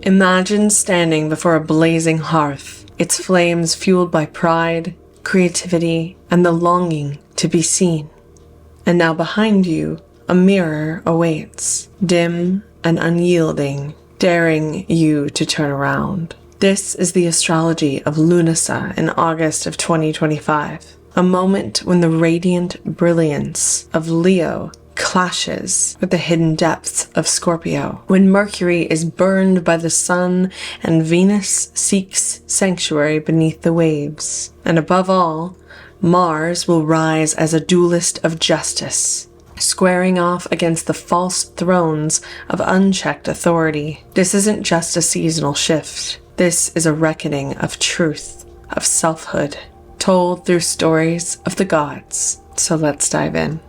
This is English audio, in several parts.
Imagine standing before a blazing hearth, its flames fueled by pride, creativity, and the longing to be seen. And now behind you, a mirror awaits, dim and unyielding, daring you to turn around. This is the astrology of Lughnasadh in August of 2025, a moment when the radiant brilliance of Leo clashes with the hidden depths of Scorpio, when Mercury is burned by the sun and Venus seeks sanctuary beneath the waves. And above all, Mars will rise as a duelist of justice, squaring off against the false thrones of unchecked authority. This isn't just a seasonal shift. This is a reckoning of truth, of selfhood, told through stories of the gods. So let's dive in.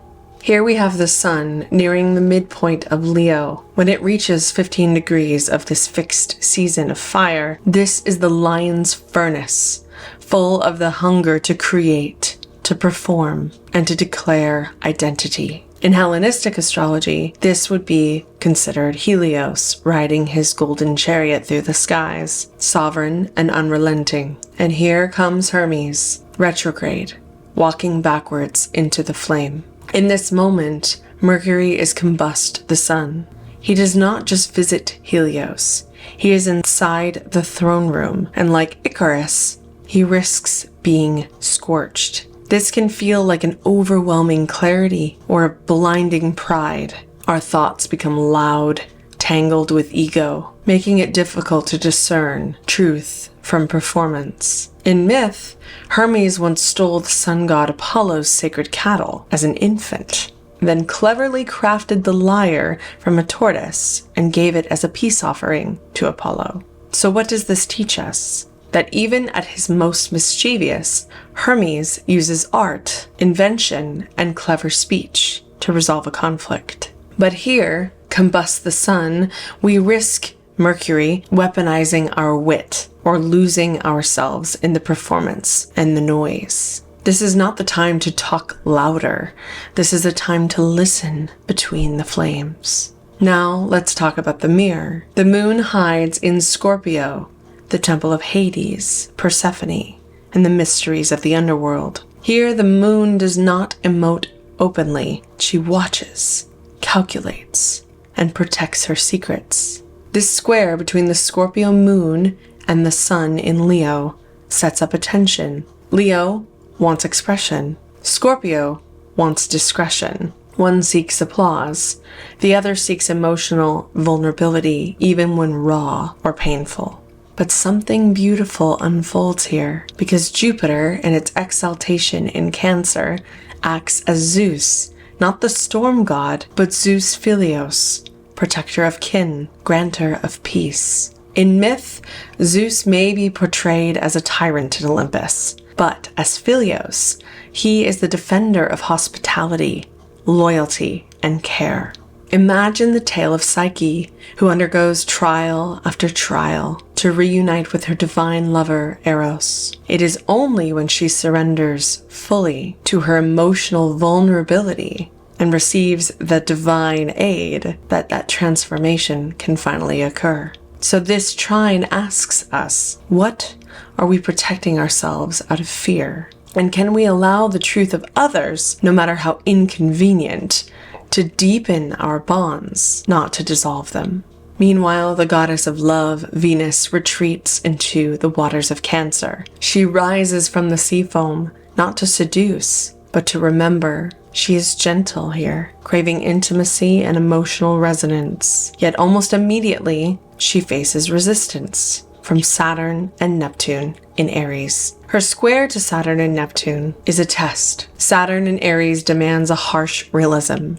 Here we have the sun nearing the midpoint of Leo. When it reaches 15 degrees of this fixed season of fire, this is the lion's furnace, full of the hunger to create, to perform, and to declare identity. In Hellenistic astrology, this would be considered Helios riding his golden chariot through the skies, sovereign and unrelenting. And here comes Hermes, retrograde, walking backwards into the flame. In this moment, Mercury is combust the sun. He does not just visit Helios. He is inside the throne room, and like Icarus, he risks being scorched. This can feel like an overwhelming clarity or a blinding pride. Our thoughts become loud, tangled with ego, making it difficult to discern truth from performance. In myth, Hermes once stole the sun god Apollo's sacred cattle as an infant, then cleverly crafted the lyre from a tortoise and gave it as a peace offering to Apollo. So what does this teach us? That even at his most mischievous, Hermes uses art, invention, and clever speech to resolve a conflict. But here, combust the sun, we risk Mercury weaponizing our wit or losing ourselves in the performance and the noise. This is not the time to talk louder. This is a time to listen between the flames. Now let's talk about the mirror. The moon hides in Scorpio, the temple of Hades, Persephone, and the mysteries of the underworld. Here the moon does not emote openly. She watches, calculates, and protects her secrets. This square between the Scorpio moon and the sun in Leo sets up a tension. Leo wants expression. Scorpio wants discretion. One seeks applause. The other seeks emotional vulnerability, even when raw or painful. But something beautiful unfolds here, because Jupiter, in its exaltation in Cancer, acts as Zeus, not the storm god, but Zeus Philios, protector of kin, grantor of peace. In myth, Zeus may be portrayed as a tyrant in Olympus, but as Philios, he is the defender of hospitality, loyalty, and care. Imagine the tale of Psyche, who undergoes trial after trial to reunite with her divine lover, Eros. It is only when she surrenders fully to her emotional vulnerability and receives the divine aid that transformation can finally occur. So this trine asks us, what are we protecting ourselves out of fear? And can we allow the truth of others, no matter how inconvenient, to deepen our bonds, not to dissolve them? Meanwhile, the goddess of love, Venus, retreats into the waters of Cancer. She rises from the sea foam, not to seduce, but to remember. She is gentle here, craving intimacy and emotional resonance. Yet almost immediately, she faces resistance from Saturn and Neptune in Aries. Her square to Saturn and Neptune is a test. Saturn in Aries demands a harsh realism.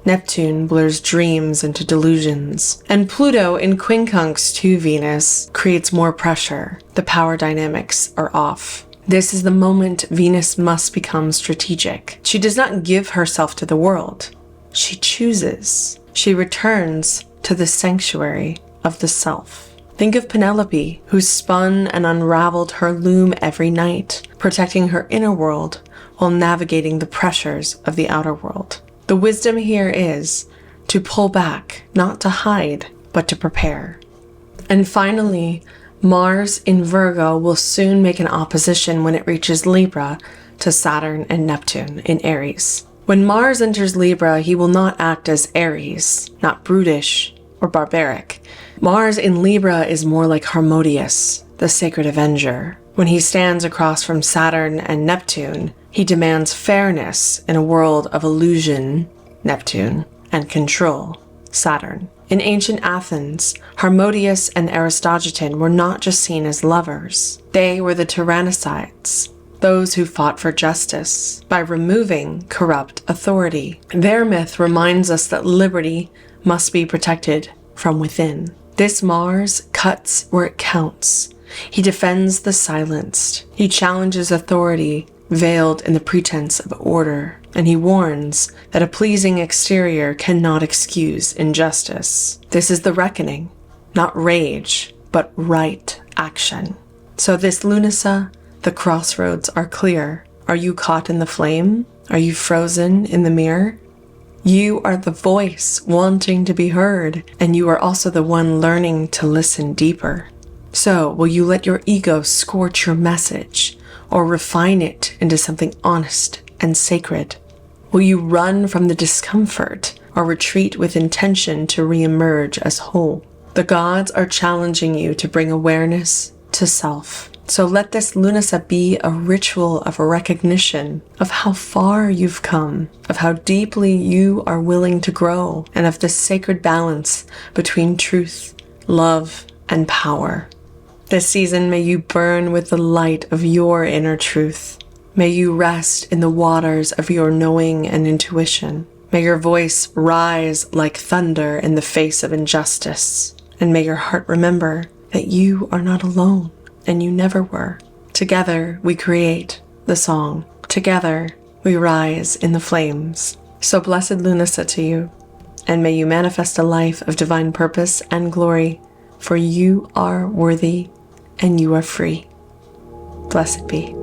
Neptune blurs dreams into delusions. And Pluto in quincunx to Venus creates more pressure. The power dynamics are off. This is the moment Venus must become strategic. She does not give herself to the world. She chooses. She returns to the sanctuary of the self. Think of Penelope, who spun and unraveled her loom every night, protecting her inner world while navigating the pressures of the outer world. The wisdom here is to pull back, not to hide, but to prepare. And finally, Mars in Virgo will soon make an opposition when it reaches Libra to Saturn and Neptune in Aries. When Mars enters Libra, he will not act as Aries, not brutish or barbaric. Mars in Libra is more like Harmodius, the sacred Avenger. When he stands across from Saturn and Neptune, he demands fairness in a world of illusion, Neptune, and control, Saturn. In ancient Athens, Harmodius and Aristogiton were not just seen as lovers. They were the tyrannicides, those who fought for justice by removing corrupt authority. Their myth reminds us that liberty must be protected from within. This Mars cuts where it counts. He defends the silenced. He challenges authority veiled in the pretense of order, and he warns that a pleasing exterior cannot excuse injustice. This is the reckoning, not rage, but right action. So this Lughnasadh, the crossroads are clear. Are you caught in the flame? Are you frozen in the mirror? You are the voice wanting to be heard, and you are also the one learning to listen deeper. So, will you let your ego scorch your message, or refine it into something honest and sacred? Will you run from the discomfort, or retreat with intention to re-emerge as whole? The gods are challenging you to bring awareness to self. So let this Lughnasadh be a ritual of recognition of how far you've come, of how deeply you are willing to grow, and of the sacred balance between truth, love, and power. This season, may you burn with the light of your inner truth. May you rest in the waters of your knowing and intuition. May your voice rise like thunder in the face of injustice. And may your heart remember that you are not alone, and you never were. Together, we create the song. Together, we rise in the flames. So blessed Lughnasadh to you, and may you manifest a life of divine purpose and glory, for you are worthy and you are free. Blessed be.